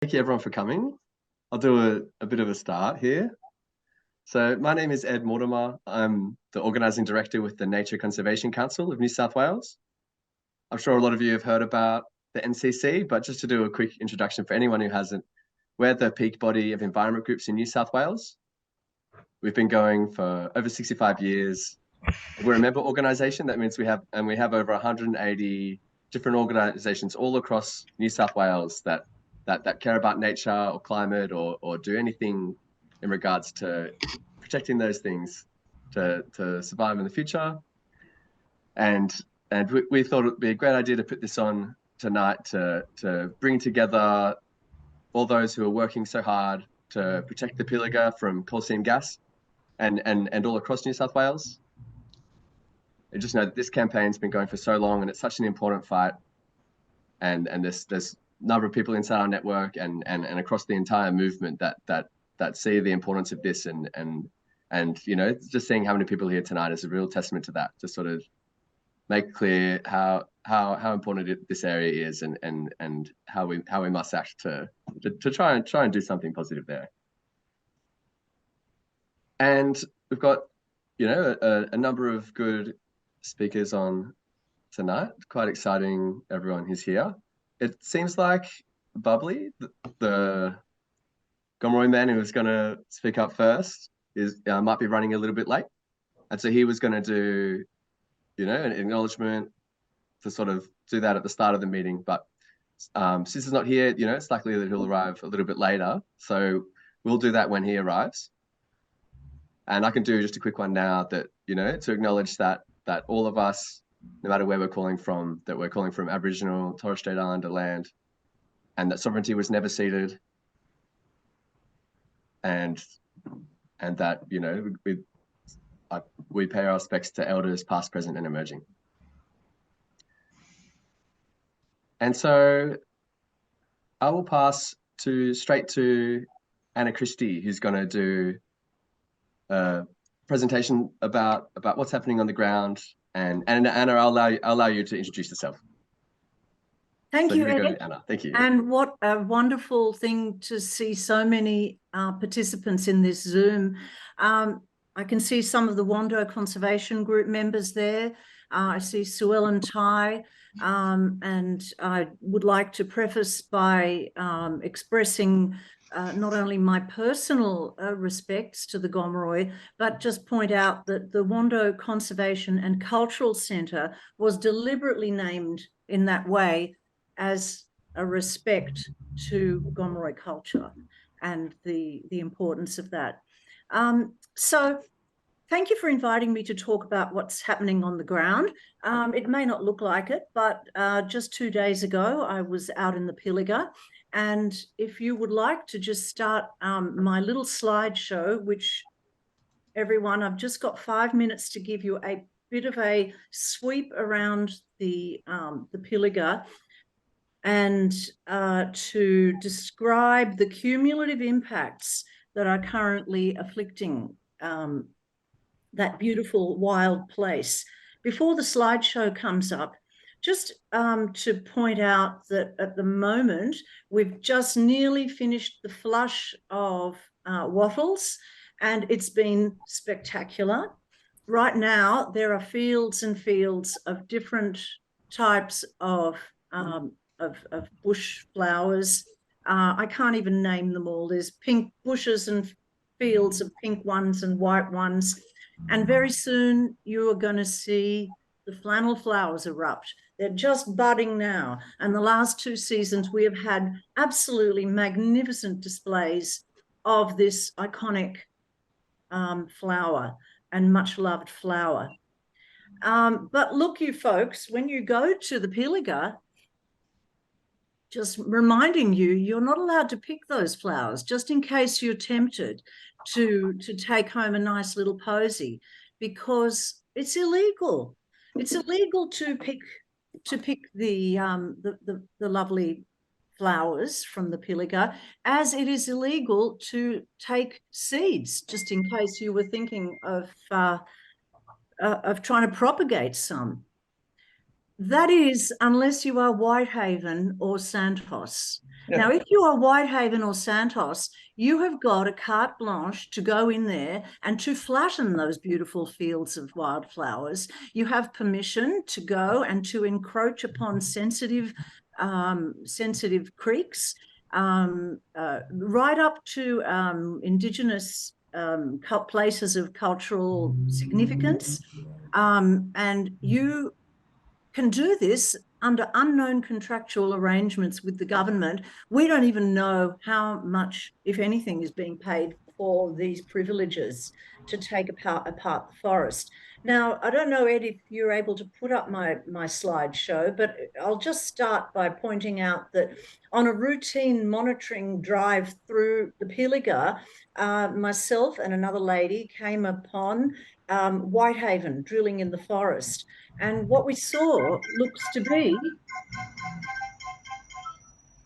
Thank you everyone for coming. I'll do a bit of a start here. So my name is Ed Mortimer. I'm the organising director with the Nature Conservation Council of New South Wales. I'm sure a lot of you have heard about the NCC, but just to do a quick introduction for anyone who hasn't, we're the peak body of environment groups in New South Wales. We've been going for over 65 years. We're a member organisation. That means we have over 180 different organisations all across New South Wales that care about nature or climate or do anything in regards to protecting those things to survive in the future. And we thought it'd be a great idea to put this on tonight to bring together all those who are working so hard to protect the Pilliga from coal seam gas and all across New South Wales. And just know that this campaign's been going for so long and it's such an important fight. And there's a number of people inside our network and across the entire movement that see the importance of this and you know, just seeing how many people here tonight is a real testament to that, to sort of make clear how important this area is and how we must act to try and do something positive there. And we've got, you know, a number of good speakers on tonight. Quite exciting, everyone who's here. It seems like Bubbly, the Gamilaraay man who was going to speak up first, might be running a little bit late, and so he was going to do, you know, an acknowledgement to sort of do that at the start of the meeting. But since he's not here, you know, it's likely that he'll arrive a little bit later. So we'll do that when he arrives. And I can do just a quick one now that, you know, to acknowledge that all of us, no matter where we're calling from, that we're calling from Aboriginal, Torres Strait Islander land, and that sovereignty was never ceded, and that, you know, we pay our respects to elders past, present, and emerging. And so I will pass straight to Anna Christie, who's going to do a presentation about what's happening on the ground. And Anna, I'll allow you to introduce yourself. Thank you, Ed. Anna. Thank you. And what a wonderful thing to see so many participants in this Zoom. I can see some of the WANDO Conservation Group members there. I see Sue Ellen Ty, and I would like to preface by expressing not only my personal respects to the Gamilaraay, but just point out that the WANDO Conservation and Cultural Centre was deliberately named in that way as a respect to Gamilaraay culture and the importance of that. So thank you for inviting me to talk about what's happening on the ground. It may not look like it, but just 2 days ago, I was out in the Pilliga. And if you would like to just start my little slideshow, which everyone, I've just got 5 minutes to give you a bit of a sweep around the Pilliga and to describe the cumulative impacts that are currently afflicting that beautiful wild place. Before the slideshow comes up, just to point out that at the moment, we've just nearly finished the flush of wattles, and it's been spectacular. Right now, there are fields and fields of different types of bush flowers. I can't even name them all. There's pink bushes and fields of pink ones and white ones. And very soon you are going to see the flannel flowers erupt. They're just budding now. And the last 2 seasons, we have had absolutely magnificent displays of this iconic flower and much loved flower. But look, you folks, when you go to the Pilliga, just reminding you, you're not allowed to pick those flowers, just in case you're tempted to take home a nice little posy, because it's illegal. It's illegal to pick the lovely flowers from the Pilliga, as it is illegal to take seeds, just in case you were thinking of trying to propagate some. That is, unless you are Whitehaven or Santos. Yeah. Now, if you are Whitehaven or Santos, you have got a carte blanche to go in there and to flatten those beautiful fields of wildflowers. You have permission to go and to encroach upon sensitive creeks, right up to Indigenous places of cultural significance. And you can do this under unknown contractual arrangements with the government. We don't even know how much, if anything, is being paid for these privileges to take apart the forest. Now, I don't know, Ed, if you're able to put up my slideshow, but I'll just start by pointing out that on a routine monitoring drive through the Pilliga, myself and another lady came upon Whitehaven drilling in the forest. And what we saw looks to be,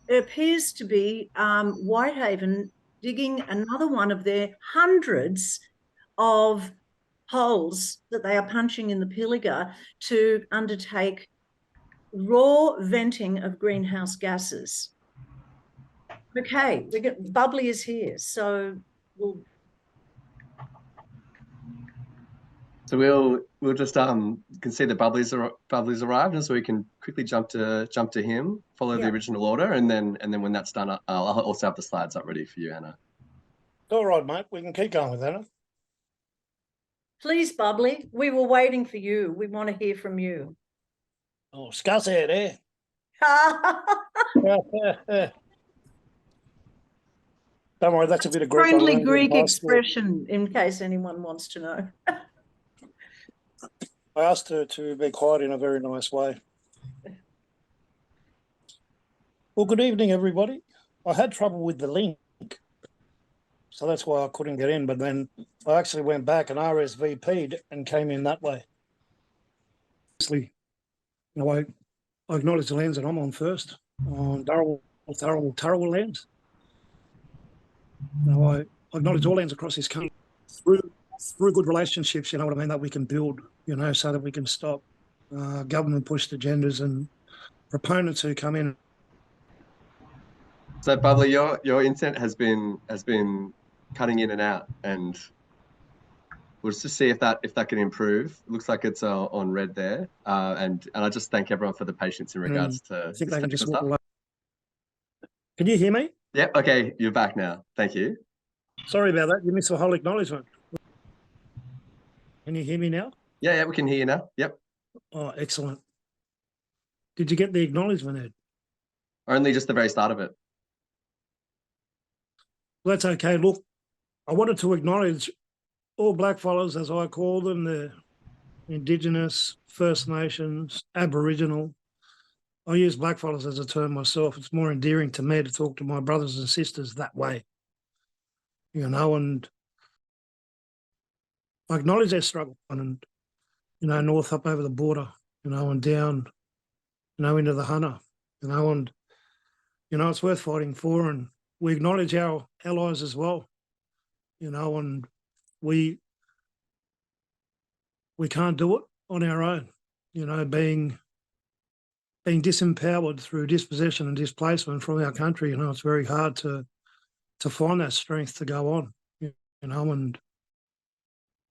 it appears to be Whitehaven digging another one of their hundreds of holes that they are punching in the Pilliga to undertake raw venting of greenhouse gases. Okay, Bubbly is here, so we'll. So we'll just you can see the Bubbly's arrived, and so we can quickly jump to him, follow the original order, and then when that's done, I'll also have the slides up ready for you, Hannah. All right, mate. We can keep going with that. Please, Bubbly, we were waiting for you. We want to hear from you. Oh, scuss out there. Don't worry, that's a bit of Greek. Friendly Greek expression, in case anyone wants to know. I asked her to be quiet in a very nice way. Well, good evening, everybody. I had trouble with the link, so that's why I couldn't get in, but then I actually went back and RSVP'd and came in that way. Obviously, you know, I acknowledge the lands that I'm on first, on Turrawal lands. Now, I acknowledge all lands across this country through good relationships, you know what I mean, that we can build, you know, so that we can stop government pushed agendas and proponents who come in. So, Bubbly, your internet has been cutting in and out, and we'll just see if that can improve. It looks like it's on red there, and I just thank everyone for the patience in regards to. I think they can just walk away. Can you hear me? Yep. Okay, you're back now. Thank you. Sorry about that. You missed the whole acknowledgement. Can you hear me now? Yeah, we can hear you now. Yep. Oh, excellent. Did you get the acknowledgement, Ed? Only just the very start of it. Well, that's okay. Look, I wanted to acknowledge all blackfellas, as I call them, the Indigenous, First Nations, Aboriginal. I use blackfellas as a term myself. It's more endearing to me to talk to my brothers and sisters that way, you know, and I acknowledge their struggle and, you know, north up over the border, you know, and down, you know, into the Hunter, you know, and, you know, it's worth fighting for, and we acknowledge our allies as well, you know, and we can't do it on our own, you know, being disempowered through dispossession and displacement from our country. You know, it's very hard to find that strength to go on, you know, and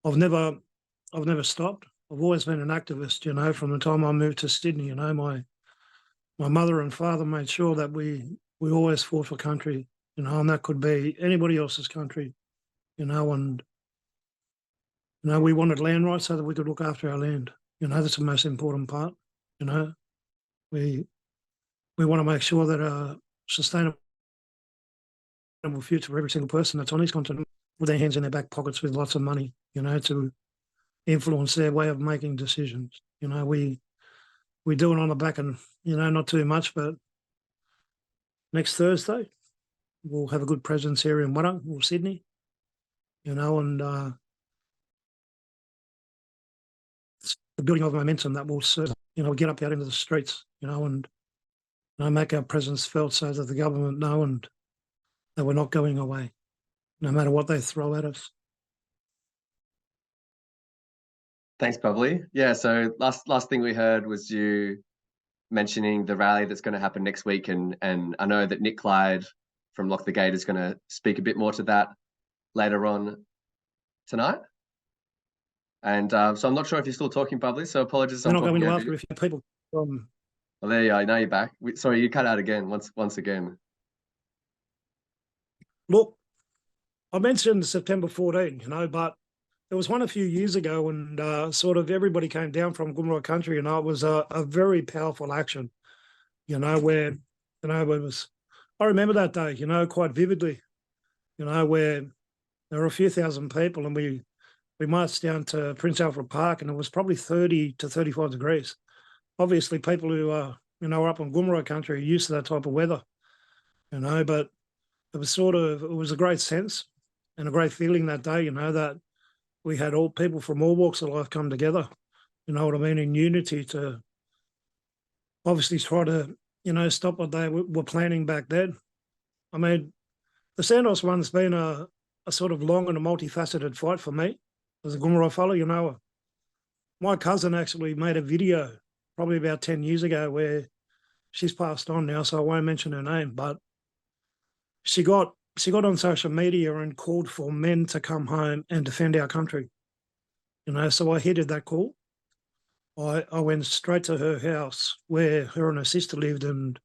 I've never stopped. I've always been an activist, you know, from the time I moved to Sydney. You know, my mother and father made sure that we always fought for country, you know, and that could be anybody else's country, you know, and, you know, we wanted land rights so that we could look after our land. You know, that's the most important part, you know. We want to make sure that a sustainable future for every single person that's on this continent with their hands in their back pockets with lots of money, you know, to influence their way of making decisions. You know, we do it on the back and, you know, not too much, but next Thursday we'll have a good presence here in WANDO or Sydney, you know, and it's the building of momentum that will, you know, get up out into the streets, you know, and you know, make our presence felt so that the government know and that we're not going away, no matter what they throw at us. Thanks, Bubbly. Yeah, so last thing we heard was you mentioning the rally that's going to happen next week, and I know that Nick Clyde from Lock the Gate is going to speak a bit more to that later on tonight. And so I'm not sure if you're still talking, Bubbly, so apologies. Then I'm I'll go talking into over after you. if you people from. Well, there you are. Now you're back. Sorry, you cut out again once again. Look, I mentioned September 14, you know, but there was one a few years ago, and sort of everybody came down from Gamilaraay Country, and it was a very powerful action, you know, where, you know, it was, I remember that day, you know, quite vividly, you know, where there were a few thousand people, and we marched down to Prince Alfred Park, and it was probably 30 to 35 degrees. Obviously, people who are, you know, up on Gamilaraay Country are used to that type of weather, you know, but it was a great sense and a great feeling that day, you know, that we had all people from all walks of life come together, you know what I mean, in unity to obviously try to, you know, stop what they were planning back then. I mean, the Santos one's been a sort of long and a multifaceted fight for me as a Gamilaraay fellow, you know. My cousin actually made a video probably about 10 years ago where she's passed on now, so I won't mention her name, but she got on social media and called for men to come home and defend our country. You know, so I heeded that call. I went straight to her house where her and her sister lived, and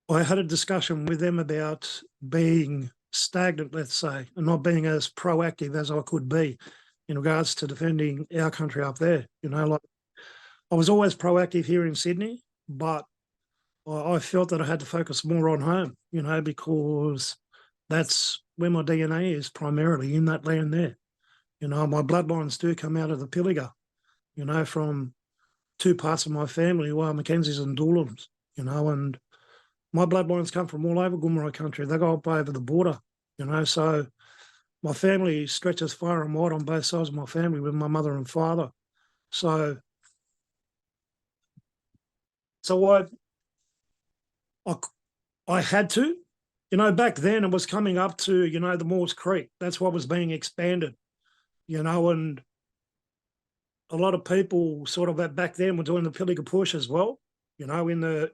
I had a discussion with them about being stagnant, let's say, and not being as proactive as I could be in regards to defending our country up there. You know, like I was always proactive here in Sydney, but I felt that I had to focus more on home, you know, because that's where my DNA is primarily, in that land there. You know, my bloodlines do come out of the Pilliga, you know, from two parts of my family who are Mackenzies and Doolans, you know, and my bloodlines come from all over Gamilaraay Country. They go up over the border, you know, so my family stretches far and wide on both sides of my family with my mother and father. So I had to, you know, back then it was coming up to, you know, the Moores Creek. That's what was being expanded, you know, and a lot of people sort of back then were doing the Pilliga push as well, you know, in the,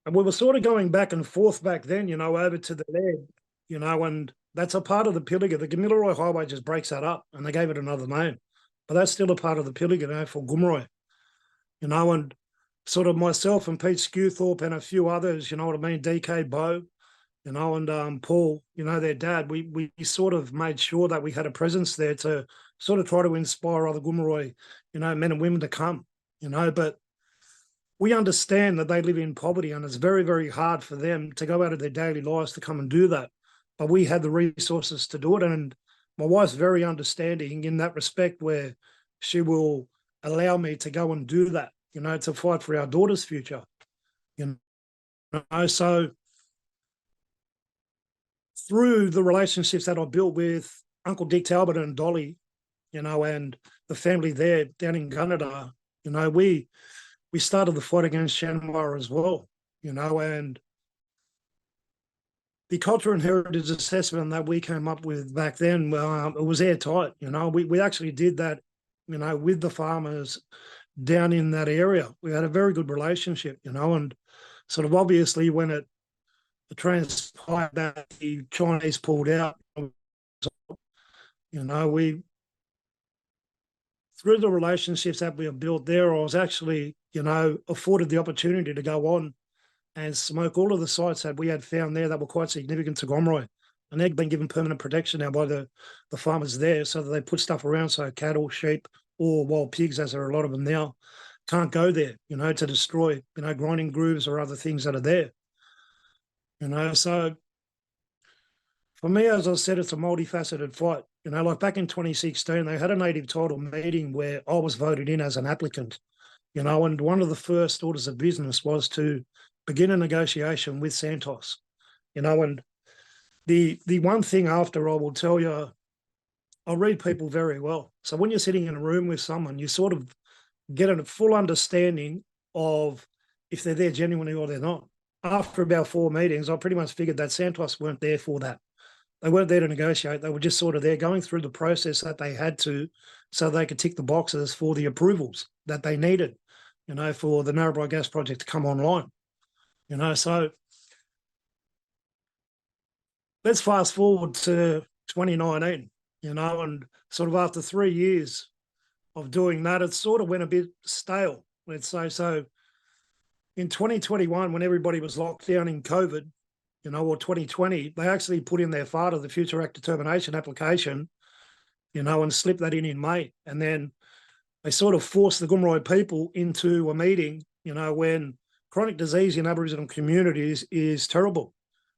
and we were sort of going back and forth back then, you know, over to the lead, you know, and that's a part of the Pilliga. The Gamilaraay Highway just breaks that up, and they gave it another name, but that's still a part of the Pilliga, you know, for Gamilaraay, you know, and sort of myself and Pete Skewthorpe and a few others, you know what I mean, DK Bow, you know, and Paul, you know, their dad, we sort of made sure that we had a presence there to sort of try to inspire other Gamilaraay, you know, men and women to come, you know, but we understand that they live in poverty, and it's very, very hard for them to go out of their daily lives to come and do that. But we had the resources to do it, and my wife's very understanding in that respect, where she will allow me to go and do that, you know, to fight for our daughter's future, you know. So through the relationships that I built with Uncle Dick Talbot and Dolly, you know, and the family there down in Gunnedah, you know, we started the fight against Shanmar as well, you know, and the culture and heritage assessment that we came up with back then, it was airtight, you know. We actually did that, you know, with the farmers down in that area. We had a very good relationship, you know, and sort of obviously when it transpired that the Chinese pulled out, you know, through the relationships that we have built there, I was actually, you know, afforded the opportunity to go on and smoke all of the sites that we had found there that were quite significant to Gamilaraay. And they'd been given permanent protection now by the farmers there, so that they put stuff around so cattle, sheep, or wild pigs, as there are a lot of them now, can't go there, you know, to destroy, you know, grinding grooves or other things that are there. You know, so for me, as I said, it's a multifaceted fight. You know, like back in 2016, they had a native title meeting where I was voted in as an applicant, you know, and one of the first orders of business was to begin a negotiation with Santos, you know, and the one thing after I will tell you, I read people very well. So when you're sitting in a room with someone, you sort of get a full understanding of if they're there genuinely or they're not. After about 4 meetings, I pretty much figured that Santos weren't there for that. They weren't there to negotiate. They were just sort of there going through the process that they had to, so they could tick the boxes for the approvals that they needed, you know, for the Narrabri gas project to come online, you know. So let's fast forward to 2019, you know, and sort of after 3 years of doing that, it sort of went a bit stale, let's say. So in 2021, when everybody was locked down in COVID, you know, or 2020, they actually put in their FATA, the Future Act Determination application, you know, and slipped that in May. And then they sort of forced the Gamilaraay people into a meeting, you know, when chronic disease in Aboriginal communities is terrible.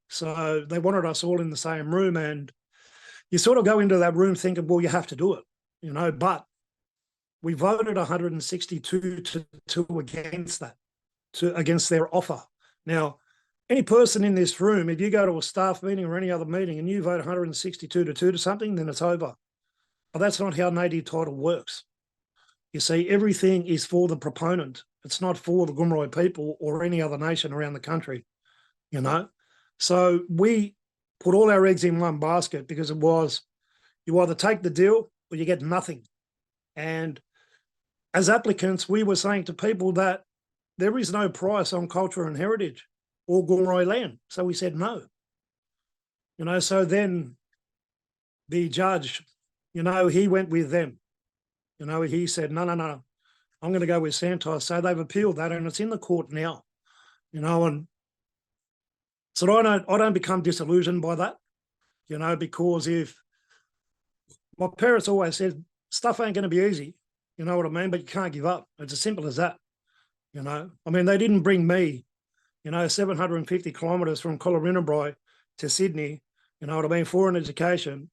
So they wanted us all in the same room, and you sort of go into that room thinking, well, you have to do it, you know, but we voted 162 to 2 against that, against their offer. Now, any person in this room, if you go to a staff meeting or any other meeting and you vote 162 to 2 to something, then it's over. But that's not how native title works. You see, everything is for the proponent. It's not for the Gamilaraay people or any other nation around the country, you know. So we put all our eggs in one basket because it was, you either take the deal or you get nothing. And as applicants, we were saying to people that there is no price on culture and heritage or Gamilaraay land. So we said no. You know, so then the judge, you know, he went with them. You know, he said, no, I'm going to go with Santos. So they've appealed that and it's in the court now, you know, and so I don't become disillusioned by that, you know, because if my parents always said, stuff ain't going to be easy, you know what I mean? But you can't give up. It's as simple as that, you know. I mean, they didn't bring me, you know, 750 kilometres from Narrabri to Sydney, you know what I mean, for an education,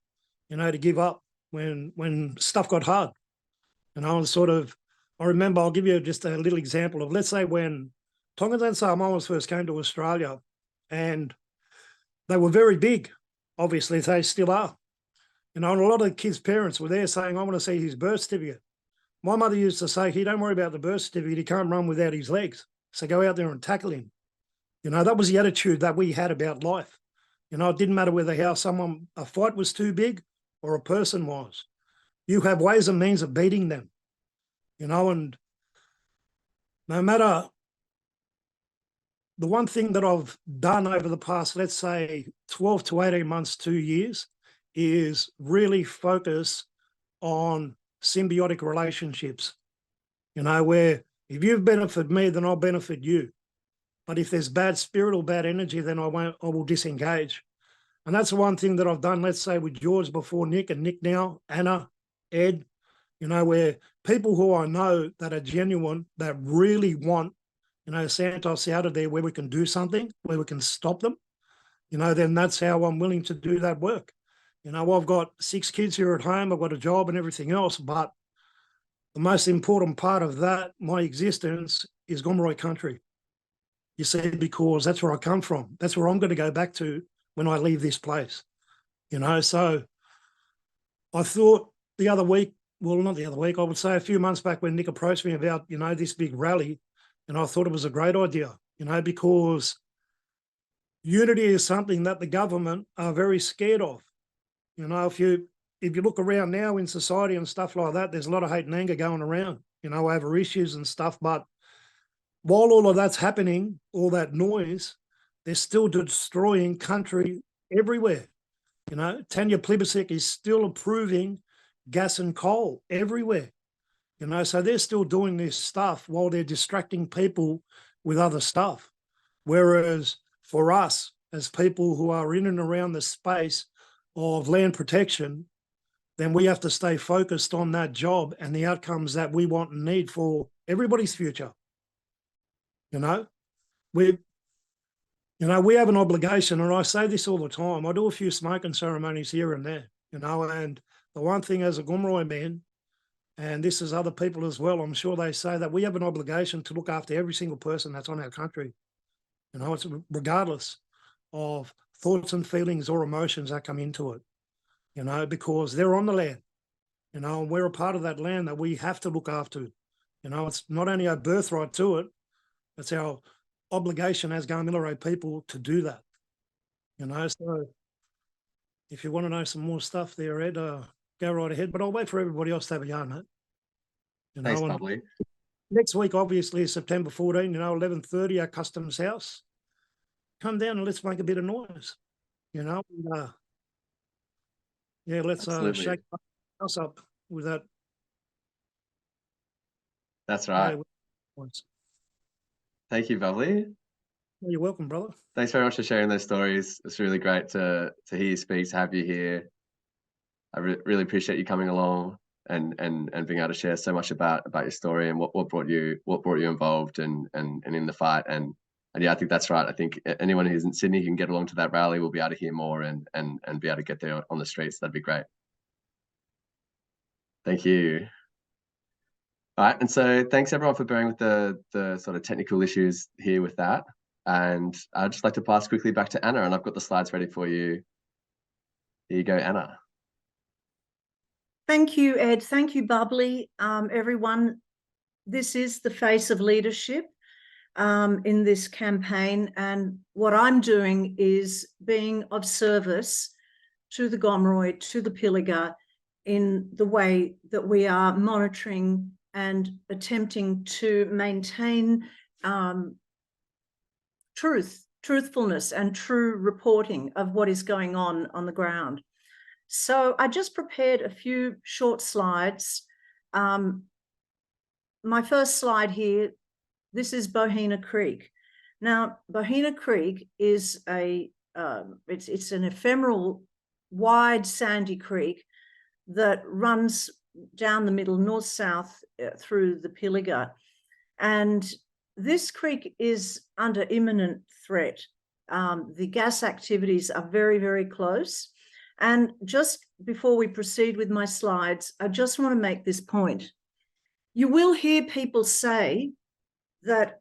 you know, to give up when stuff got hard. You know, and sort of, I remember, I'll give you just a little example of, let's say when Tongans and Samoans first came to Australia, and they were very big, obviously they still are. You know, and a lot of the kids' parents were there saying, I want to see his birth certificate. My mother used to say, don't worry about the birth certificate, he can't run without his legs. So go out there and tackle him. You know, that was the attitude that we had about life. You know, it didn't matter whether a fight was too big or a person was. You have ways and means of beating them, you know, and no matter, the one thing that I've done over the past, let's say 12 to 18 months, 2 years, is really focus on symbiotic relationships, you know, where if you've benefited me, then I'll benefit you. But if there's bad spirit or bad energy, then I will disengage. And that's the one thing that I've done, let's say with George before Nick, and Nick now, Anna, Ed, you know, where people who I know that are genuine, that really want, you know, Santos out of there where we can do something, where we can stop them, you know, then that's how I'm willing to do that work. You know, I've got 6 kids here at home, I've got a job and everything else, but the most important part of that, my existence, is Gamilaraay Country. You see, because that's where I come from. That's where I'm going to go back to when I leave this place, you know. So I thought the other week, well, not the other week, I would say a few months back when Nick approached me about, you know, this big rally, and I thought it was a great idea, you know, because unity is something that the government are very scared of. You know, if you look around now in society and stuff like that, there's a lot of hate and anger going around, you know, over issues and stuff. But while all of that's happening, all that noise, they're still destroying country everywhere. You know, Tanya Plibersek is still approving gas and coal everywhere. You know, so they're still doing this stuff while they're distracting people with other stuff. Whereas for us, as people who are in and around the space of land protection, then we have to stay focused on that job and the outcomes that we want and need for everybody's future. You know, we have an obligation, and I say this all the time. I do a few smoking ceremonies here and there, you know, and the one thing as a Gamilaraay man, and this is other people as well, I'm sure they say that we have an obligation to look after every single person that's on our country. You know, it's regardless of thoughts and feelings or emotions that come into it, you know, because they're on the land, you know, and we're a part of that land that we have to look after. You know, it's not only our birthright to it, it's our obligation as Gamilaraay people to do that, you know. So if you want to know some more stuff there, Ed, go right ahead. But I'll wait for everybody else to have a yarn, mate. Thanks, Bubbly. Next week, obviously, is September 14, 11:30, our customs house. Come down and let's make a bit of noise, and, yeah, let's shake the house up with that. That's right. Yeah, thank you, Bubbly. you're welcome, brother. Thanks very much for sharing those stories. It's really great to hear you speak, to have you here. I really appreciate you coming along and being able to share so much about your story and what brought you involved and in the fight. And yeah, I think that's right. I think anyone who's in Sydney who can get along to that rally will be able to hear more and be able to get there on the streets. That'd be great. Thank you. All right, and so thanks everyone for bearing with the sort of technical issues here with that. And I'd just like to pass quickly back to Anna, and I've got the slides ready for you. Here you go, Anna. Thank you, Ed. Thank you, Bubbly. Everyone, this is the face of leadership in this campaign. And what I'm doing is being of service to the Gomeroi, to the Pilliga, in the way that we are monitoring and attempting to maintain truthfulness and true reporting of what is going on the ground. So I just prepared a few short slides. My first slide here, this is Bohena Creek. Now, Bohena Creek is it's an ephemeral, wide, sandy creek that runs down the middle, north-south, through the Pilliga. And this creek is under imminent threat. The gas activities are very, very close. And just before we proceed with my slides, I just want to make this point. You will hear people say that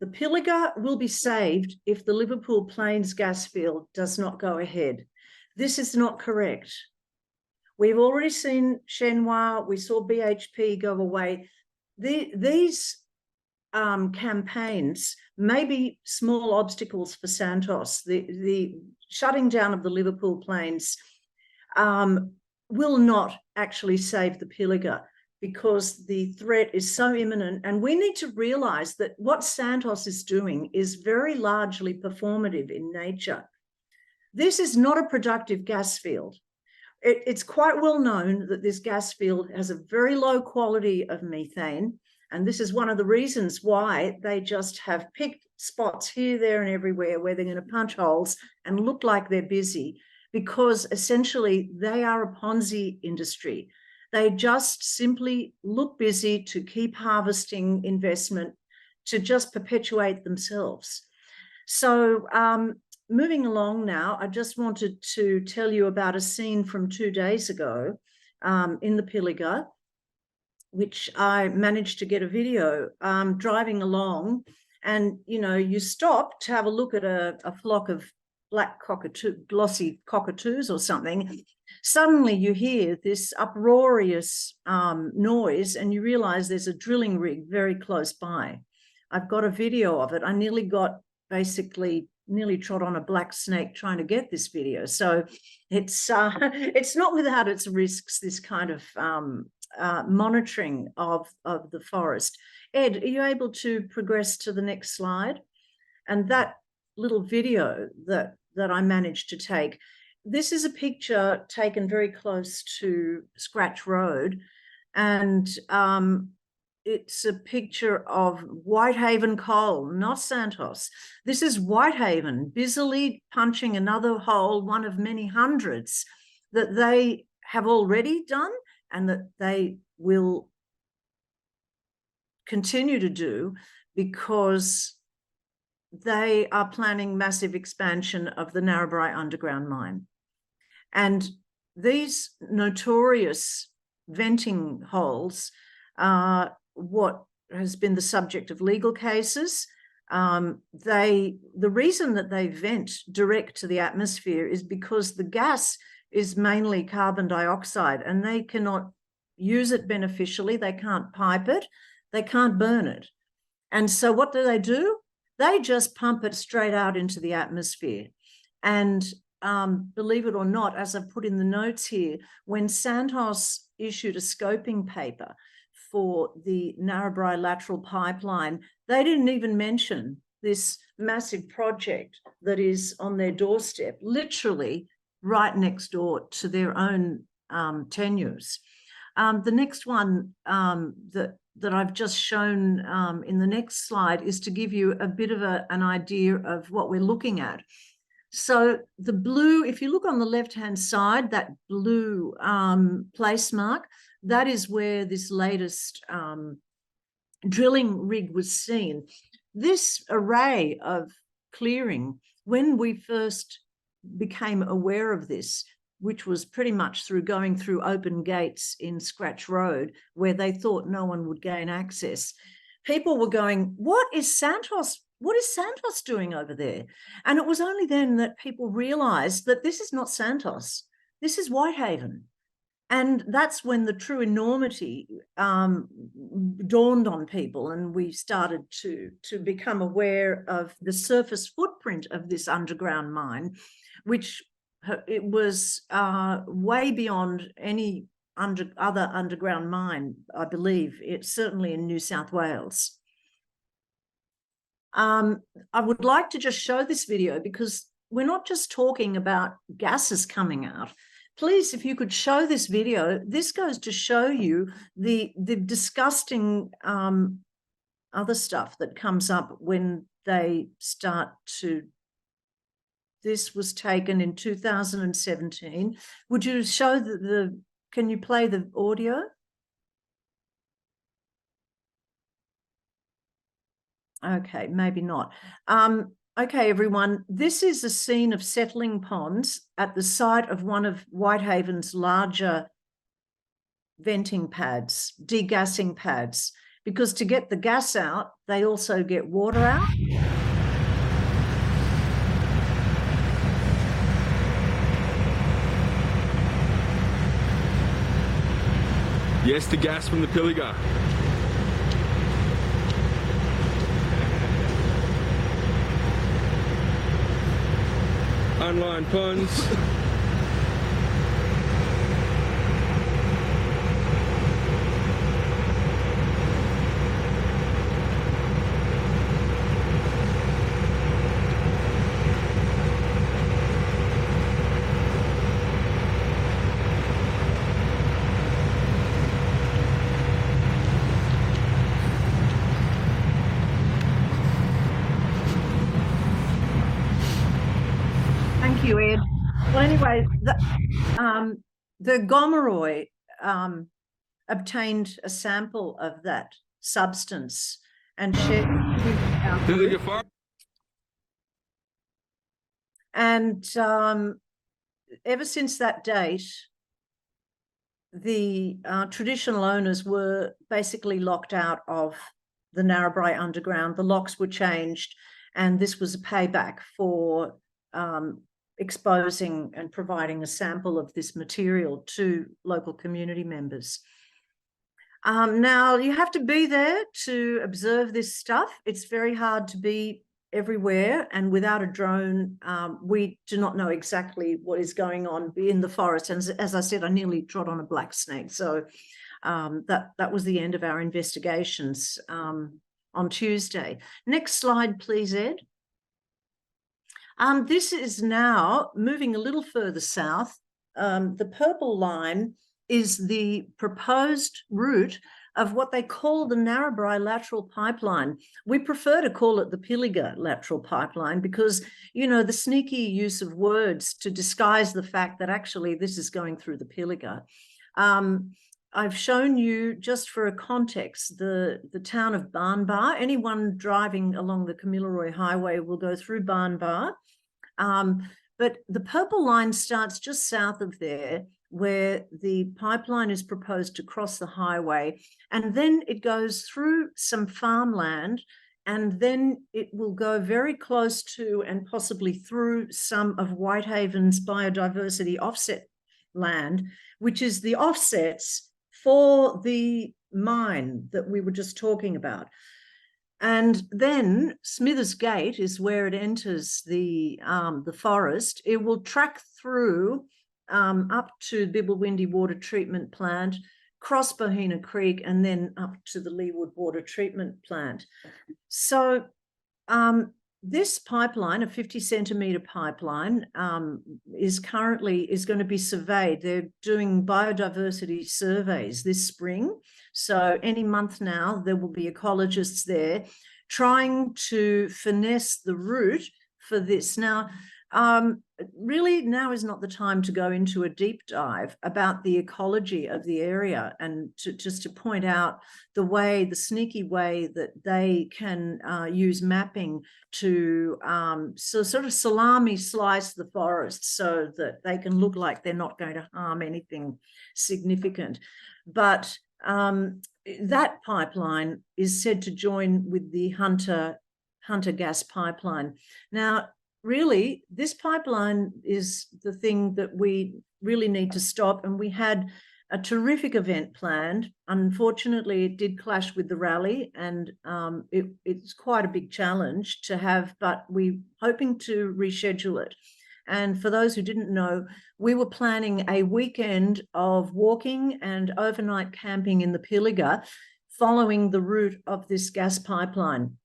the Pilliga will be saved if the Liverpool Plains gas field does not go ahead. This is not correct. We've already seen Shenhua, we saw BHP go away. These campaigns may be small obstacles for Santos. The shutting down of the Liverpool Plains will not actually save the Pilliga because the threat is so imminent. And we need to realise that what Santos is doing is very largely performative in nature. This is not a productive gas field. It's quite well known that this gas field has a very low quality of methane. And this is one of the reasons why they just have picked spots here, there, and everywhere where they're going to punch holes and look like they're busy, because essentially they are a Ponzi industry. They just simply look busy to keep harvesting investment to just perpetuate themselves. So moving along now, I just wanted to tell you about a scene from 2 days ago in the Pilliga, which I managed to get a video driving along. And, you stop to have a look at a flock of black glossy cockatoos or something. Suddenly you hear this uproarious noise and you realize there's a drilling rig very close by. I've got a video of it. I nearly trod on a black snake trying to get this video. So it's not without its risks, this kind of monitoring of the forest. Ed, are you able to progress to the next slide? And that little video that I managed to take, this is a picture taken very close to Scratch Road, and it's a picture of Whitehaven Coal, not Santos. This is Whitehaven busily punching another hole, one of many hundreds that they have already done and that they will continue to do, because they are planning massive expansion of the Narrabri underground mine. And these notorious venting holes are what has been the subject of legal cases. The reason that they vent direct to the atmosphere is because the gas is mainly carbon dioxide and they cannot use it beneficially. They can't pipe it. They can't burn it. And so what do? They just pump it straight out into the atmosphere. And believe it or not, as I've put in the notes here, when Santos issued a scoping paper for the Narrabri lateral pipeline, they didn't even mention this massive project that is on their doorstep, literally right next door to their own tenures. The next one that I've just shown in the next slide is to give you a bit of an idea of what we're looking at. So the blue, if you look on the left-hand side, that blue place mark, that is where this latest drilling rig was seen. This array of clearing, when we first became aware of this, which was pretty much through going through open gates in Scratch Road, where they thought no one would gain access, people were going, what is Santos doing over there? And it was only then that people realized that this is not Santos, this is Whitehaven. And that's when the true enormity dawned on people, and we started to become aware of the surface footprint of this underground mine, which it was way beyond any other underground mine, I believe. It's certainly in New South Wales. I would like to just show this video because we're not just talking about gases coming out. Please, if you could show this video, this goes to show you the disgusting other stuff that comes up when they start to. This was taken in 2017. Would you show can you play the audio? Okay, maybe not. Okay, everyone, this is a scene of settling ponds at the site of one of Whitehaven's larger venting pads, degassing pads, because to get the gas out, they also get water out. Yes, the gas from the Pilliga. Unlined ponds. Thank you, Ed. Well, anyway, the Gamilaraay obtained a sample of that substance and shared it with our group. And ever since that date, the traditional owners were basically locked out of the Narrabri underground. The locks were changed, and this was a payback for exposing and providing a sample of this material to local community members. Now, you have to be there to observe this stuff. It's very hard to be everywhere, and without a drone, we do not know exactly what is going on in the forest. And as I said, I nearly trod on a black snake. So that was the end of our investigations on Tuesday. Next slide, please, Ed. This is now moving a little further south. The purple line is the proposed route of what they call the Narrabri lateral pipeline. We prefer to call it the Pilliga lateral pipeline because, you know, the sneaky use of words to disguise the fact that actually this is going through the Pilliga. I've shown you, just for a context, the town of Barnbar. Anyone driving along the Gamilaraay Highway will go through Barnbar. But the purple line starts just south of there, where the pipeline is proposed to cross the highway, and then it goes through some farmland, and then it will go very close to and possibly through some of Whitehaven's biodiversity offset land, which is the offsets for the mine that we were just talking about. And then Smithers Gate is where it enters the forest. It will track through up to Bibbulwindi Water Treatment Plant, cross Bohena Creek, and then up to the Leewood Water Treatment Plant. So this pipeline, a 50-centimetre pipeline, is going to be surveyed. They're doing biodiversity surveys this spring. So any month now, there will be ecologists there trying to finesse the route for this. Now, really now is not the time to go into a deep dive about the ecology of the area and just to point out the sneaky way that they can use mapping to sort of salami slice the forest so that they can look like they're not going to harm anything significant. But that pipeline is said to join with the Hunter gas pipeline. Now, really, this pipeline is the thing that we really need to stop. And we had a terrific event planned. Unfortunately, it did clash with the rally, and it's quite a big challenge to have, but we're hoping to reschedule it. And for those who didn't know, we were planning a weekend of walking and overnight camping in the Pilliga, following the route of this gas pipeline,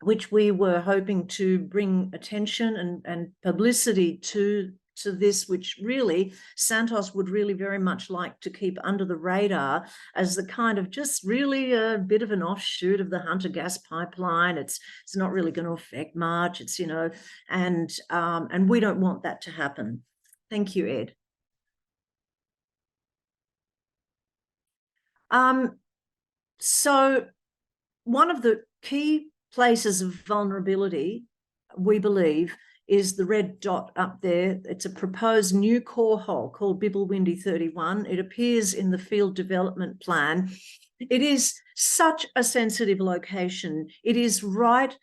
which we were hoping to bring attention and publicity to this, which really Santos would really very much like to keep under the radar as the kind of just really a bit of an offshoot of the Hunter gas pipeline. It's not really going to affect much. It's, you know, and we don't want that to happen. Thank you, Ed. So one of the key places of vulnerability, we believe, is the red dot up there. It's a proposed new core hole called Bibbulwindi 31. It appears in the field development plan. It is such a sensitive location. It is right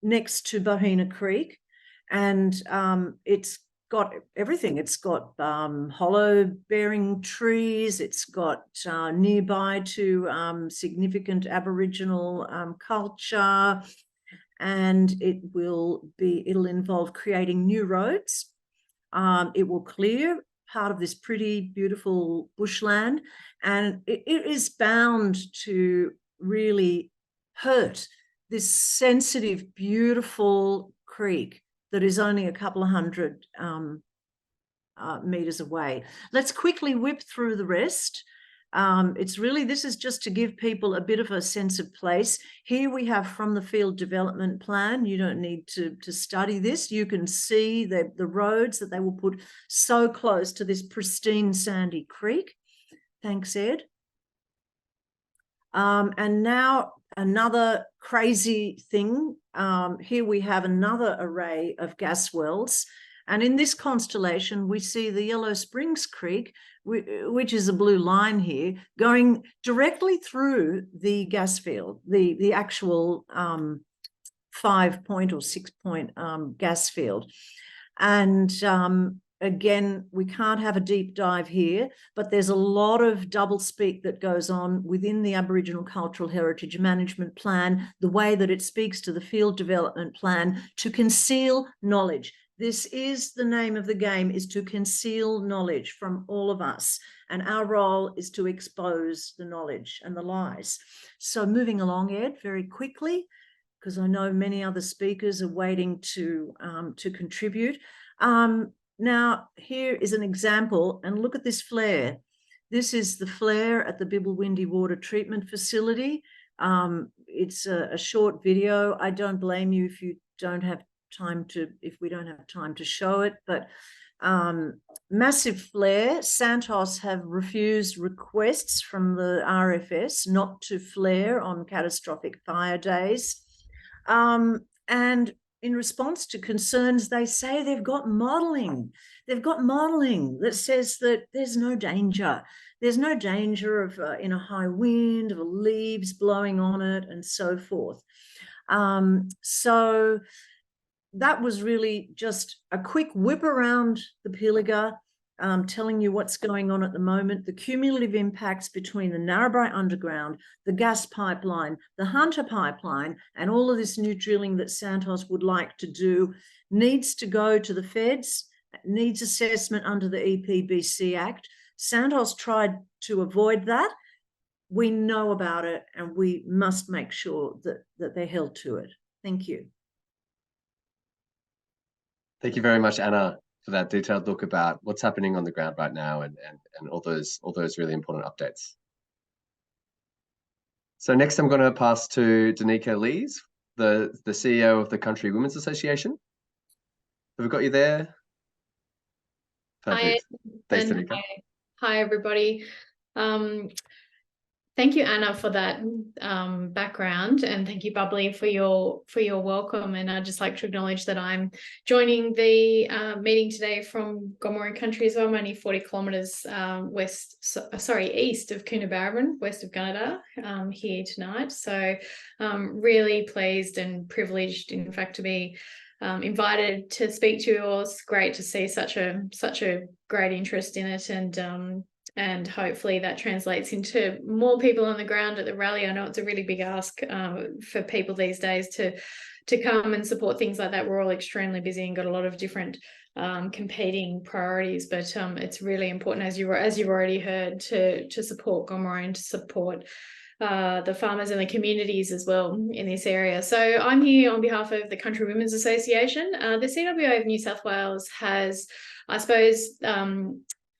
next to Bohena Creek, and it's got everything. It's got hollow-bearing trees. It's got nearby to significant Aboriginal culture. And it'll involve creating new roads. It will clear part of this pretty beautiful bushland, and it is bound to really hurt this sensitive, beautiful creek that is only a couple of hundred meters away. Let's quickly whip through the rest. This is just to give people a bit of a sense of place. Here we have from the field development plan. You don't need to study this. You can see the roads that they will put so close to this pristine sandy creek. Thanks, Ed. And now another crazy thing. Here we have another array of gas wells. And in this constellation, we see the Yellow Springs Creek, which is a blue line here, going directly through the gas field, the actual 5-point or 6-point gas field. And again, we can't have a deep dive here, but there's a lot of double speak that goes on within the Aboriginal Cultural Heritage Management Plan, the way that it speaks to the field development plan to conceal knowledge. This is the name of the game, is to conceal knowledge from all of us. And our role is to expose the knowledge and the lies. So moving along, Ed, very quickly, because I know many other speakers are waiting to contribute. Now, here is an example, and look at this flare. This is the flare at the Bibbulwindi Water Treatment Facility. It's a short video. I don't blame you if you don't have if we don't have time to show it, but massive flare. Santos have refused requests from the RFS not to flare on catastrophic fire days. And in response to concerns, they say they've got modelling. They've got modelling that says that there's no danger. There's no danger of in a high wind, of leaves blowing on it and so forth. So that was really just a quick whip around the Pilliga. telling you what's going on at the moment, the cumulative impacts between the Narrabri underground, the gas pipeline, the Hunter pipeline, and all of this new drilling that Santos would like to do needs to go to the feds, needs assessment under the EPBC Act. Santos tried to avoid that. We know about it, and we must make sure that they're held to it. Thank you. Thank you very much, Anna, for that detailed look about what's happening on the ground right now and all those really important updates. So next I'm going to pass to Danica Leys, the CEO of the Country Women's Association. Have we got you there? Perfect. Thanks, Danica. Hi, everybody. Thank you, Anna, for that background, and thank you, Bubbly, for your welcome. And I'd just like to acknowledge that I'm joining the meeting today from Gamilaraay Country as well. I'm only 40 kilometres east of Coonabarabran, west of Gunnedah, here tonight. So really pleased and privileged, in fact, to be invited to speak to you all. It's great to see such a great interest in it, and hopefully that translates into more people on the ground at the rally. I know it's a really big ask for people these days to come and support things like that. We're all extremely busy and got a lot of different competing priorities, but it's really important, as you've already heard, to support Gamilaraay and to support the farmers and the communities as well in this area. So I'm here on behalf of the Country Women's Association. The CWA of New South Wales has, I suppose,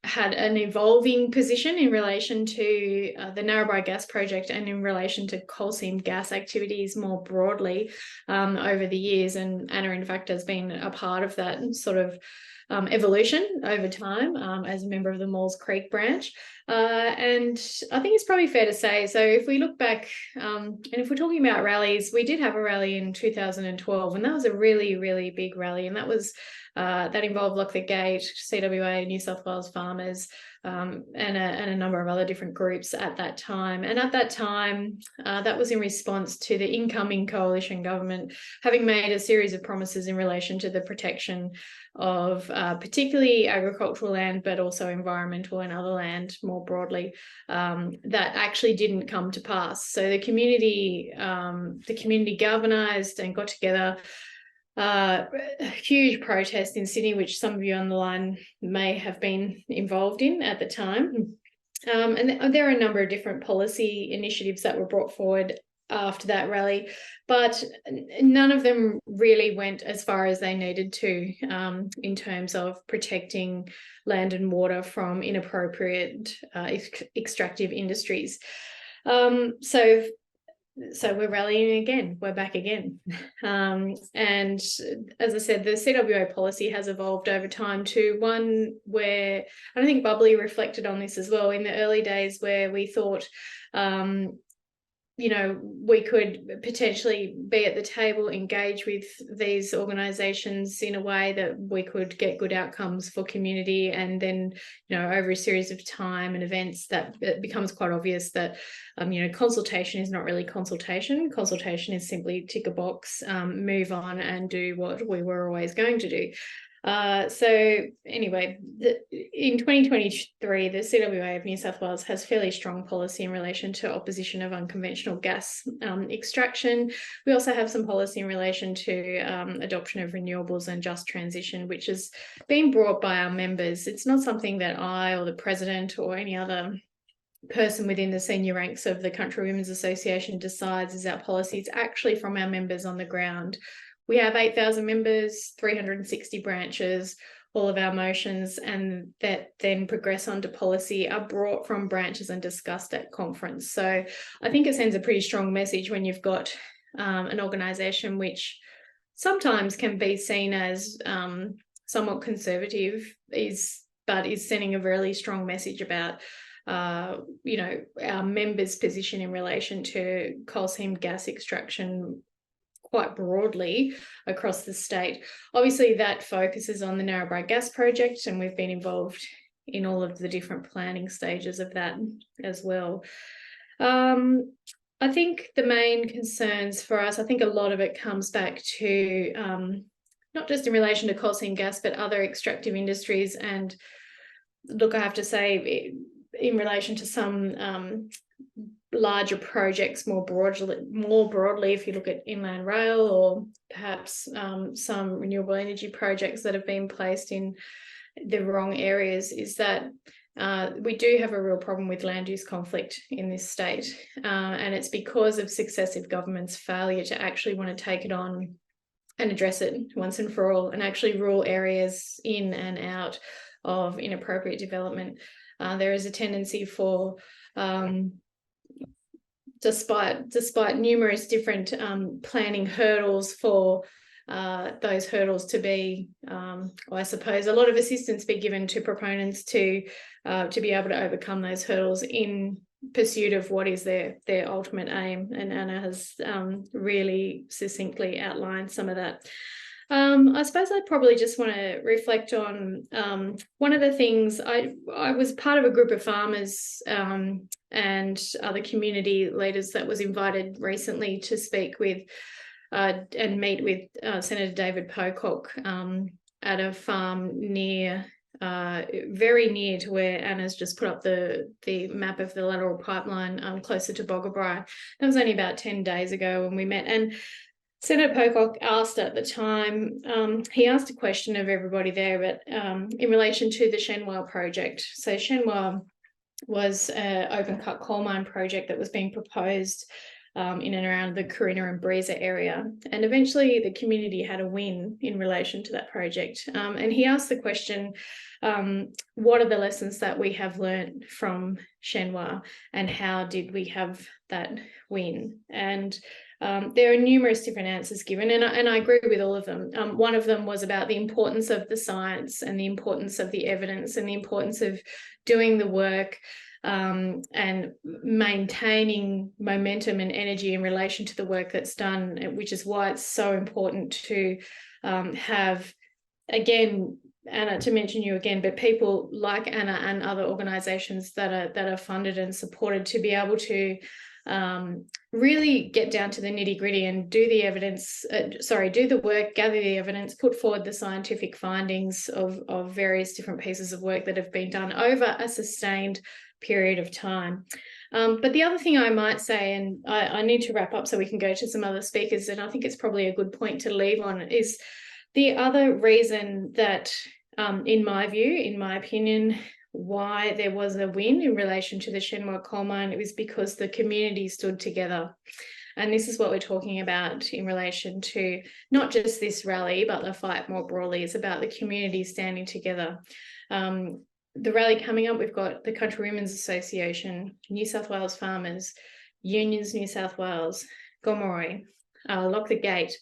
had an evolving position in relation to the Narrabri gas project and in relation to coal seam gas activities more broadly over the years. And Anna, in fact, has been a part of that sort of evolution over time as a member of the Maules Creek branch. And I think it's probably fair to say, so if we look back, and if we're talking about rallies, we did have a rally in 2012, and that was a really, really big rally. And that was that involved Lock the Gate, CWA, New South Wales farmers, and a number of other different groups at that time. And at that time, that was in response to the incoming coalition government having made a series of promises in relation to the protection of particularly agricultural land, but also environmental and other land more broadly, that actually didn't come to pass. So the community galvanised and got together a huge protest in Sydney, which some of you on the line may have been involved in at the time. And there are a number of different policy initiatives that were brought forward after that rally, but none of them really went as far as they needed to in terms of protecting land and water from inappropriate extractive industries. So we're rallying again, we're back again. And as I said, the CWA policy has evolved over time to one where, I think Bubbly reflected on this as well, in the early days where we thought, we could potentially be at the table, engage with these organisations in a way that we could get good outcomes for community. And then, over a series of time and events, that it becomes quite obvious that, consultation is not really consultation. Consultation is simply tick a box, move on and do what we were always going to do. So anyway, in 2023, the CWA of New South Wales has fairly strong policy in relation to opposition of unconventional gas extraction. We also have some policy in relation to adoption of renewables and just transition, which has been brought by our members. It's not something that I or the president or any other person within the senior ranks of the Country Women's Association decides is our policy. It's actually from our members on the ground. We have 8,000 members, 360 branches. All of our motions and that then progress onto policy are brought from branches and discussed at conference. So I think it sends a pretty strong message when you've got an organisation which sometimes can be seen as somewhat conservative, but is sending a really strong message about our members' position in relation to coal seam gas extraction quite broadly across the state. Obviously, that focuses on the Narrabri gas project, and we've been involved in all of the different planning stages of that as well. I think the main concerns for us, I think a lot of it comes back to not just in relation to coal seam gas, but other extractive industries and look, I have to say, in relation to some larger projects more broadly, if you look at inland rail or perhaps some renewable energy projects that have been placed in the wrong areas, is that we do have a real problem with land use conflict in this state, and it's because of successive governments' failure to actually want to take it on and address it once and for all, and actually rule areas in and out of inappropriate development. There is a tendency for despite numerous different planning hurdles, for those hurdles to be, I suppose, a lot of assistance be given to proponents to be able to overcome those hurdles in pursuit of what is their ultimate aim. And Anna has really succinctly outlined some of that. I suppose I probably just want to reflect on one of the things. I was part of a group of farmers and other community leaders that was invited recently to speak with and meet with Senator David Pocock at a farm near, very near to where Anna's just put up the map of the lateral pipeline, closer to Boggabri. That was only about 10 days ago when we met. And Senator Pocock asked at the time, he asked a question of everybody there, but in relation to the Shenhua project. So Shenhua was an open cut coal mine project that was being proposed in and around the Carina and Breeza area. And eventually the community had a win in relation to that project. And he asked the question, what are the lessons that we have learned from Shenhua, and how did we have that win? And there are numerous different answers given, and I agree with all of them. One of them was about the importance of the science and the importance of the evidence and the importance of doing the work and maintaining momentum and energy in relation to the work that's done, which is why it's so important to have, again, Anna, to mention you again, but people like Anna and other organisations that are funded and supported to be able to really get down to the nitty-gritty and do the evidence, do the work, gather the evidence, put forward the scientific findings of various different pieces of work that have been done over a sustained period of time. But the other thing I might say, and I need to wrap up so we can go to some other speakers, and I think it's probably a good point to leave on, is the other reason that, in my view, in my opinion, why there was a win in relation to the Shenhua coal mine, it was because the community stood together. And this is what we're talking about in relation to not just this rally, but the fight more broadly. It's about the community standing together. The rally coming up, we've got the Country Women's Association, New South Wales Farmers, Unions New South Wales, Gomeroi, Lock the Gate,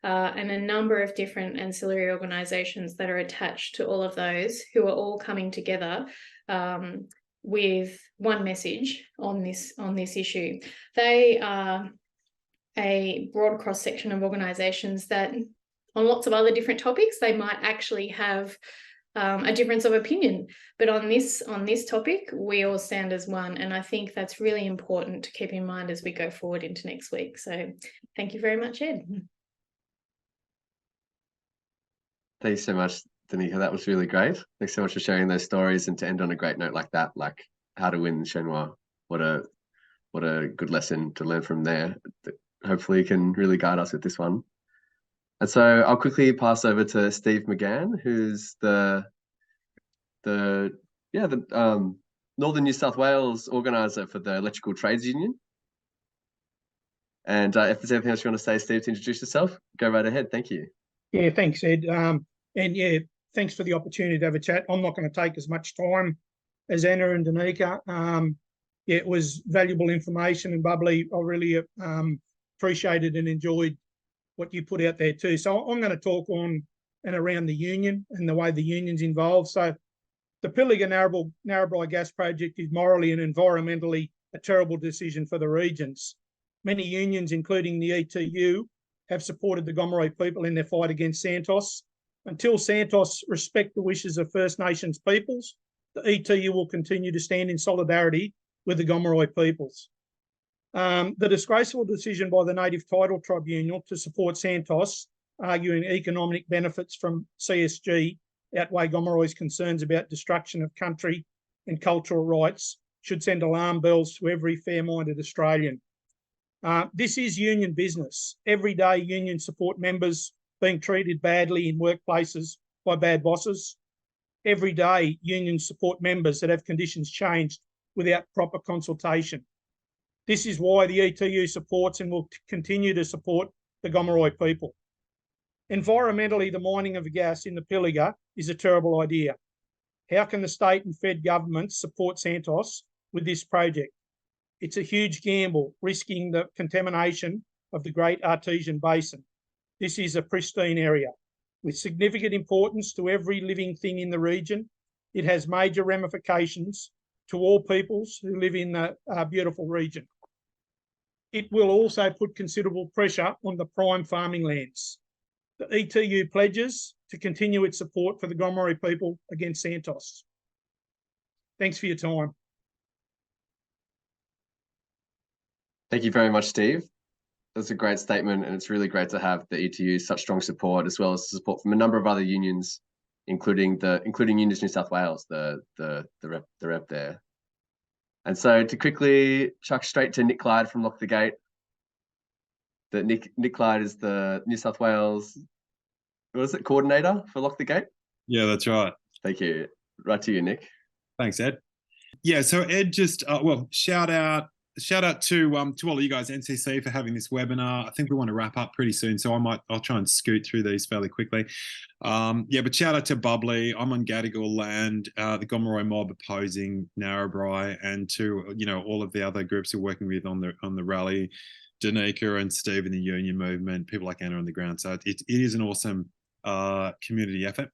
and a number of different ancillary organisations that are attached to all of those, who are all coming together with one message on this issue. They are a broad cross-section of organisations that, on lots of other different topics, they might actually have a difference of opinion, but on this topic, we all stand as one, and I think that's really important to keep in mind as we go forward into next week. So, thank you very much, Ed. Thanks so much, Danica. That was really great. Thanks so much for sharing those stories, and to end on a great note like that, like how to win Shenhua. What a good lesson to learn from there. That hopefully can really guide us with this one. And so I'll quickly pass over to Steve Magann, who's the Northern New South Wales organiser for the Electrical Trades Union. And if there's anything else you want to say, Steve, to introduce yourself, go right ahead. Thank you. Yeah, thanks, Ed. And yeah, thanks for the opportunity to have a chat. I'm not going to take as much time as Anna and Danica. Yeah, it was valuable information, and Bubbly, I really appreciated and enjoyed what you put out there too. So I'm going to talk on and around the union and the way the union's involved. So the Pilliga Narrabri gas project is morally and environmentally a terrible decision for the regions. Many unions, including the ETU, have supported the Gomeroi people in their fight against Santos. Until Santos respect the wishes of First Nations peoples, the ETU will continue to stand in solidarity with the Gomeroi peoples. The disgraceful decision by the Native Title Tribunal to support Santos, arguing economic benefits from CSG, outweigh Gomerai's concerns about destruction of country and cultural rights should send alarm bells to every fair-minded Australian. This is union business. Every day union support members being treated badly in workplaces by bad bosses. Every day union support members that have conditions changed without proper consultation. This is why the ETU supports and will continue to support the Gomeroi people. Environmentally, the mining of gas in the Pilliga is a terrible idea. How can the state and Fed governments support Santos with this project? It's a huge gamble, risking the contamination of the Great Artesian Basin. This is a pristine area with significant importance to every living thing in the region. It has major ramifications to all peoples who live in the beautiful region. It will also put considerable pressure on the prime farming lands. The ETU pledges to continue its support for the Gomeroi people against Santos. Thanks for your time. Thank you very much, Steve. That's a great statement, and it's really great to have the ETU such strong support, as well as support from a number of other unions, including Unions New South Wales, the rep there. And so to quickly chuck straight to Nick Clyde from Lock the Gate. Nick Clyde is the New South Wales, what is it, coordinator for Lock the Gate? Yeah, that's right. Thank you. Right to you, Nick. Thanks, Ed. Yeah, so Ed just shout out to all of you guys, NCC, for having this webinar. I think we want to wrap up pretty soon, so I'll try and scoot through these fairly quickly. But shout out to Bubbly. I'm on Gadigal land, the Gomeroi mob opposing Narrabri, and to all of the other groups we're working with on the rally, Danica and Steve in the union movement, people like Anna on the ground. So it is an awesome community effort.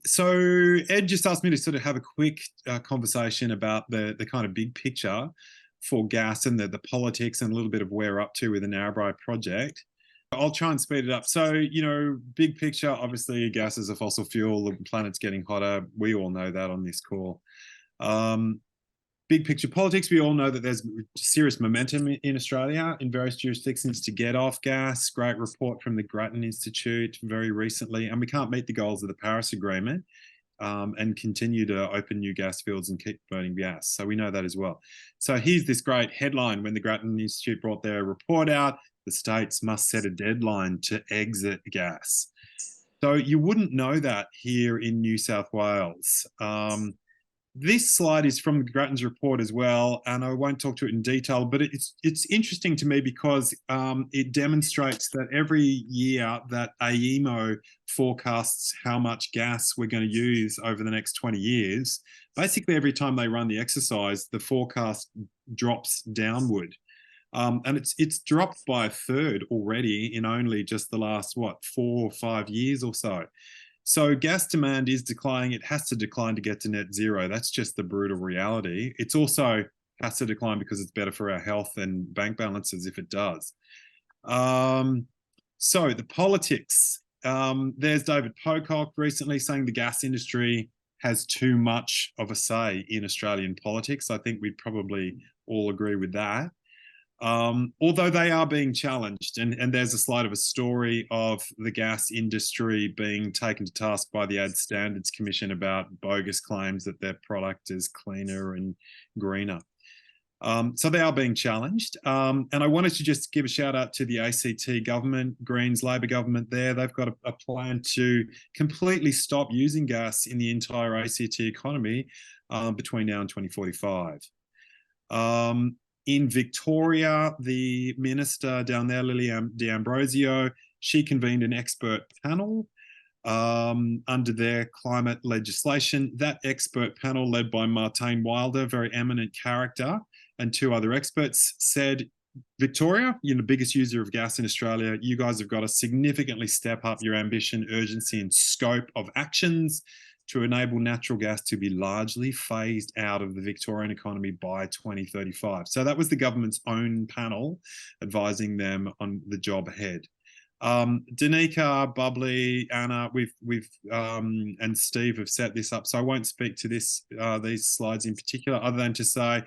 So Ed just asked me to sort of have a quick conversation about the kind of big picture for gas and the politics and a little bit of where we're up to with the Narrabri project. I'll try and speed it up. So, big picture, obviously gas is a fossil fuel, the planet's getting hotter. We all know that on this call. Big picture politics, we all know that there's serious momentum in Australia in various jurisdictions to get off gas. Great report from the Grattan Institute very recently, and we can't meet the goals of the Paris Agreement and continue to open new gas fields and keep burning gas. So we know that as well. So here's this great headline when the Grattan Institute brought their report out: the states must set a deadline to exit gas. So you wouldn't know that here in New South Wales. This slide is from Grattan's report as well, and I won't talk to it in detail, but it's interesting to me because it demonstrates that every year that AEMO forecasts how much gas we're going to use over the next 20 years, basically every time they run the exercise, the forecast drops downward. And it's dropped by a third already in only just the last, 4 or 5 years or so. So gas demand is declining. It has to decline to get to net zero. That's just the brutal reality. It's also has to decline because it's better for our health and bank balances if it does. So the politics. There's David Pocock recently saying the gas industry has too much of a say in Australian politics. I think we'd probably all agree with that. Although they are being challenged, and there's a slide of a story of the gas industry being taken to task by the Ad Standards Commission about bogus claims that their product is cleaner and greener. So they are being challenged. And I wanted to just give a shout out to the ACT government, Greens Labor government there. They've got a plan to completely stop using gas in the entire ACT economy between now and 2045. In Victoria, the minister down there, Lily D'Ambrosio, she convened an expert panel under their climate legislation. That expert panel, led by Martine Wilder, very eminent character, and 2 other experts, said, Victoria, you're the biggest user of gas in Australia. You guys have got to significantly step up your ambition, urgency, and scope of actions to enable natural gas to be largely phased out of the Victorian economy by 2035. So that was the government's own panel advising them on the job ahead. Danica, Bubbly, Anna, we've and Steve have set this up, so I won't speak to these slides in particular, other than to say,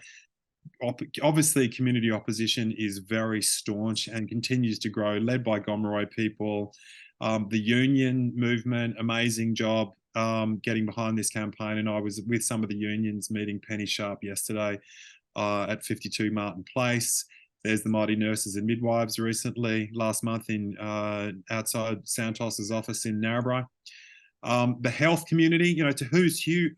obviously community opposition is very staunch and continues to grow, led by Gomeroi people. The union movement, amazing job. getting behind this campaign, and I was with some of the unions meeting Penny Sharp yesterday at 52 Martin Place. There's the Mighty Nurses and Midwives recently, last month in outside Santos's office in Narrabri. The health community, to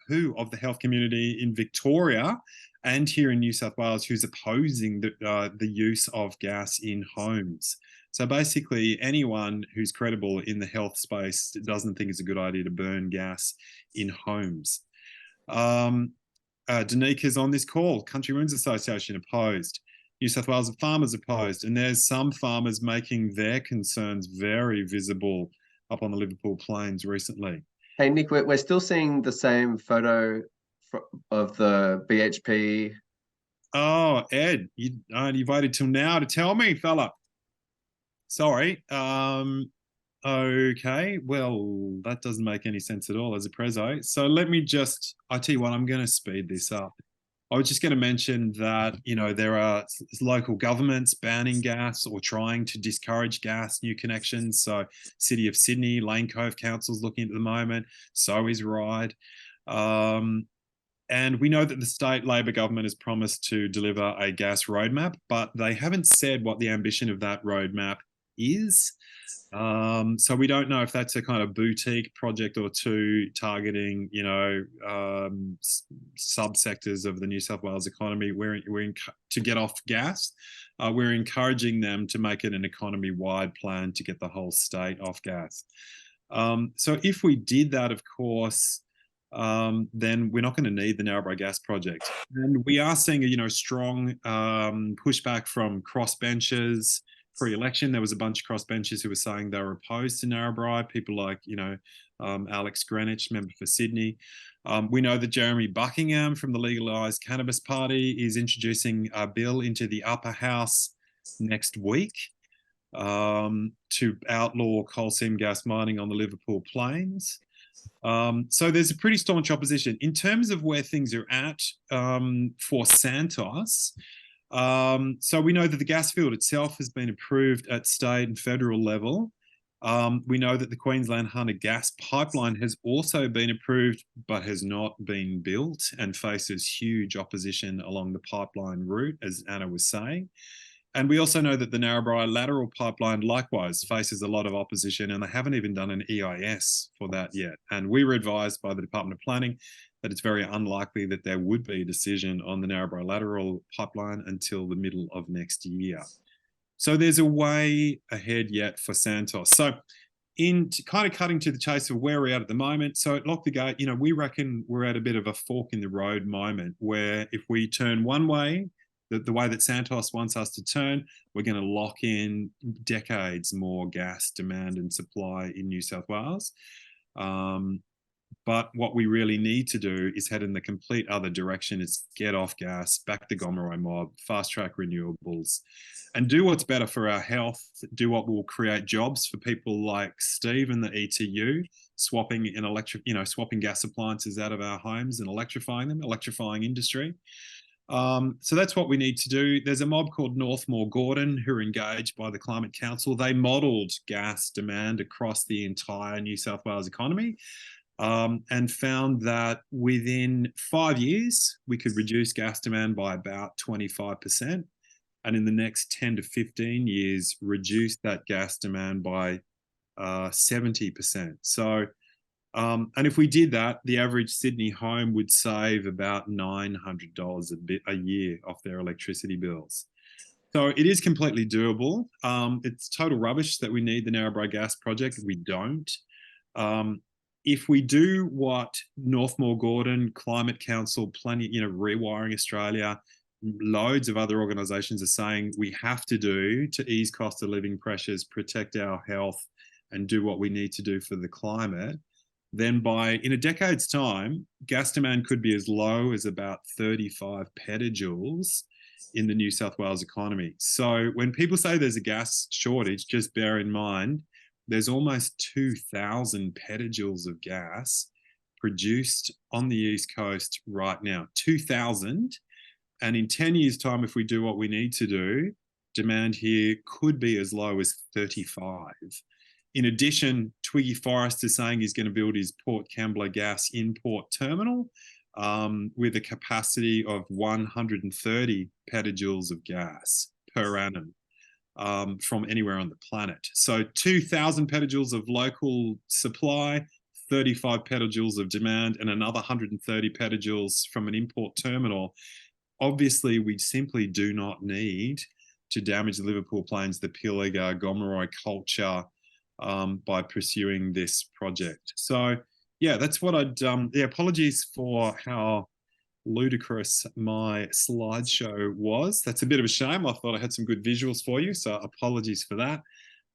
who of the health community in Victoria and here in New South Wales who's opposing the use of gas in homes. So basically anyone who's credible in the health space doesn't think it's a good idea to burn gas in homes. Danica's on this call. Country Women's Association opposed. New South Wales farmers opposed. And there's some farmers making their concerns very visible up on the Liverpool plains recently. Hey, Nick, we're still seeing the same photo of the BHP. Oh, Ed, you waited till now to tell me, fella. Sorry. Okay, well, that doesn't make any sense at all as a prezzo. So let me just, I tell you what, I'm going to speed this up. I was just going to mention that, there are local governments banning gas or trying to discourage gas new connections. So City of Sydney, Lane Cove Council's looking at the moment. So is Ryde. And we know that the state Labor government has promised to deliver a gas roadmap, but they haven't said what the ambition of that roadmap is. So we don't know if that's a kind of boutique project or two targeting, subsectors of the New South Wales economy. To get off gas. We're encouraging them to make it an economy-wide plan to get the whole state off gas. So if we did that, of course, then we're not going to need the Narrabri gas project. And we are seeing a strong pushback from crossbenchers. Pre-election, there was a bunch of crossbenchers who were saying they were opposed to Narrabri. People like, Alex Greenwich, member for Sydney. We know that Jeremy Buckingham from the Legalised Cannabis Party is introducing a bill into the upper house next week to outlaw coal seam gas mining on the Liverpool plains. So there's a pretty staunch opposition. In terms of where things are at for Santos, so we know that the gas field itself has been approved at state and federal level. We know that the Queensland Hunter gas pipeline has also been approved, but has not been built and faces huge opposition along the pipeline route, as Anna was saying. And we also know that the Narrabri lateral pipeline likewise faces a lot of opposition, and they haven't even done an EIS for that yet. And we were advised by the Department of Planning that it's very unlikely that there would be a decision on the Narrabri lateral pipeline until the middle of next year. So there's a way ahead yet for Santos. So in kind of cutting to the chase of where we're at the moment, so at Lock the Gate, we reckon we're at a bit of a fork in the road moment where if we turn one way, the way that Santos wants us to turn, we're going to lock in decades more gas demand and supply in New South Wales. But what we really need to do is head in the complete other direction. Is get off gas, back the Gomeroi mob, fast track renewables, and do what's better for our health, do what will create jobs for people like Steve and the ETU, swapping gas appliances out of our homes and electrifying them, electrifying industry. So that's what we need to do. There's a mob called Northmore Gordon who are engaged by the Climate Council. They modelled gas demand across the entire New South Wales economy and found that within 5 years, we could reduce gas demand by about 25%. And in the next 10 to 15 years, reduce that gas demand by 70%. So, and if we did that, the average Sydney home would save about $900 a year off their electricity bills. So it is completely doable. It's total rubbish that we need the Narrabri gas project. We don't. If we do what Northmore Gordon, Climate Council, Rewiring Australia, loads of other organisations are saying we have to do to ease cost of living pressures, protect our health, and do what we need to do for the climate, then in a decade's time, gas demand could be as low as about 35 petajoules in the New South Wales economy. So when people say there's a gas shortage, just bear in mind, there's almost 2,000 petajoules of gas produced on the East Coast right now, 2,000. And in 10 years' time, if we do what we need to do, demand here could be as low as 35. In addition, Twiggy Forrest is saying he's going to build his Port Kembla gas import terminal with a capacity of 130 petajoules of gas per annum from anywhere on the planet. So 2,000 petajoules of local supply, 35 petajoules of demand, and another 130 petajoules from an import terminal. Obviously, we simply do not need to damage the Liverpool Plains, the Pilliga, Gamilaraay culture by pursuing this project. So, yeah, that's what I'd. Apologies for how ludicrous my slideshow was. That's a bit of a shame. I thought I had some good visuals for you, so apologies for that.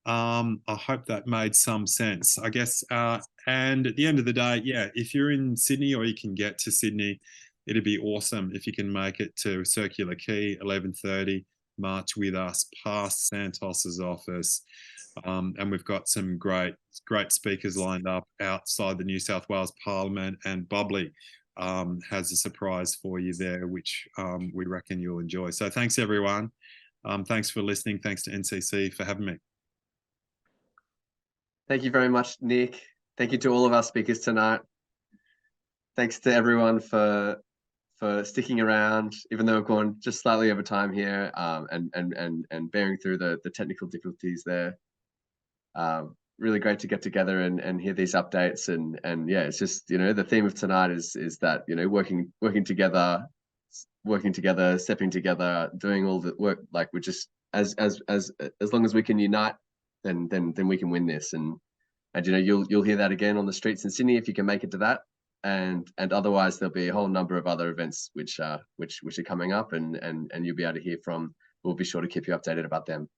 I hope that made some sense, I guess. And at the end of the day, yeah, if you're in Sydney or you can get to Sydney, it'd be awesome if you can make it to Circular Quay, 11:30, march with us past Santos's office. And we've got some great speakers lined up outside the New South Wales Parliament, and Bubbly has a surprise for you there, which we reckon you'll enjoy. So thanks, everyone. Thanks for listening. Thanks to NCC for having me. Thank you very much, Nick. Thank you to all of our speakers tonight. Thanks to everyone for sticking around, even though we've gone just slightly over time here, and bearing through the technical difficulties there. Really great to get together and hear these updates, and yeah, it's just, you know, the theme of tonight is that, you know, working together, stepping together, doing all the work. Like, we're just as long as we can unite, then we can win this. And you know, you'll hear that again on the streets in Sydney if you can make it to that. And otherwise there'll be a whole number of other events which are coming up, and you'll be able to hear from. We'll be sure to keep you updated about them.